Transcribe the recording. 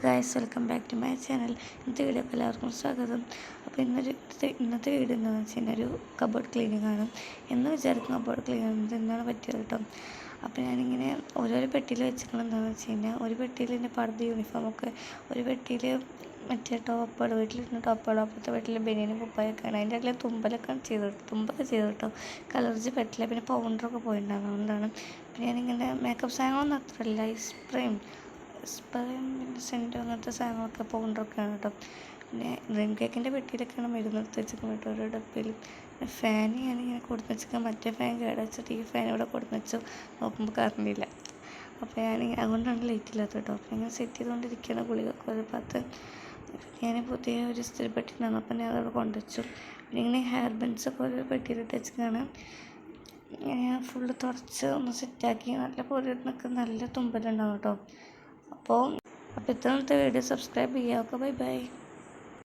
Guys, welcome back to my channel. ഇന്നത്തെ വീഡിയോക്ക് എല്ലാവർക്കും സ്വാഗതം. അപ്പോൾ ഇന്നത്തെ വീഡിയോ എന്താണെന്ന് വെച്ച് കഴിഞ്ഞാൽ ഒരു കബോർഡ് ക്ലീനിങ് ആണ്. എന്ന് വിചാരിക്കും കബോർഡ് ക്ലീൻ എന്താണ് പറ്റിയത് കേട്ടോ. അപ്പോൾ ഞാനിങ്ങനെ ഓരോരോ പെട്ടിയിൽ വെച്ചിട്ടുള്ളത് എന്താണെന്ന് വെച്ച് കഴിഞ്ഞാൽ, ഒരു പെട്ടിയിൽ എൻ്റെ പർദ്ദ യൂണിഫോമൊക്കെ, ഒരു പെട്ടിയിൽ മറ്റേ ടോപ്പുകൾ, വീട്ടിലിരുന്ന ടോപ്പുകൾ, അപ്പുറത്തെ വീട്ടിൽ ബനിയനും കുപ്പായൊക്കെയാണ്. അതിൻ്റെ ഇടയിൽ തുമ്പൊക്കെ ചെയ്തു കേട്ടോ. കലർജി പറ്റില്ല, പിന്നെ പൗഡറൊക്കെ പോയിട്ടുണ്ടാകും, അതുകൊണ്ടാണ്. പിന്നെ ഞാനിങ്ങനെ മേക്കപ്പ് സാധനങ്ങളൊന്നും അത്രയില്ല, സ്പ്രേയും പിന്നെ സെൻറ്റ് അങ്ങനത്തെ സാധനങ്ങളൊക്കെ പൗഡറൊക്കെയാണ് കേട്ടോ. പിന്നെ ഡ്രീം കേക്കിൻ്റെ പെട്ടിയിലൊക്കെയാണ് മരുന്നെടുത്ത് വെച്ചിരിക്കാൻ പറ്റും ഓരോ ഡപ്പയിൽ. ഫാൻ ഞാനിങ്ങനെ കൊടുത്ത് വെച്ചിരിക്കാൻ, മറ്റേ ഫാൻ കേടച്ചിട്ട് ഈ ഫാൻ ഇവിടെ കൊടുത്ത് വെച്ചു, നോക്കുമ്പോൾ കറണ്ടില്ല. അപ്പോൾ അതുകൊണ്ടാണ് ലൈറ്റ് ഇല്ലാത്തത് കേട്ടോ. അപ്പോൾ ഇങ്ങനെ സെറ്റ് ചെയ്തുകൊണ്ടിരിക്കുകയാണ് ഗുളികയൊക്കെ ഒരു ഭാഗത്ത്. ഞാൻ പുതിയ ഒരു ഇസ്തിരി പെട്ടി ഉണ്ടായിരുന്നു, അപ്പോൾ ഞാൻ അതവിടെ കൊണ്ടുവച്ചു. പിന്നെ ഇങ്ങനെ ഹെയർ ബെൻസൊക്കെ ഒരു പെട്ടിയിലിട്ട് വെച്ചിട്ടാണ് ഞാൻ ഫുള്ള് തുടച്ച് ഒന്ന് സെറ്റാക്കി. നല്ല പൊരിയൊക്കെ നല്ല തുമ്പലുണ്ടാവും കേട്ടോ. അപ്പോൾ ഇത്രത്തെ വീഡിയോ സബ്സ്ക്രൈബ് ചെയ്യുക. Okay, bye bye.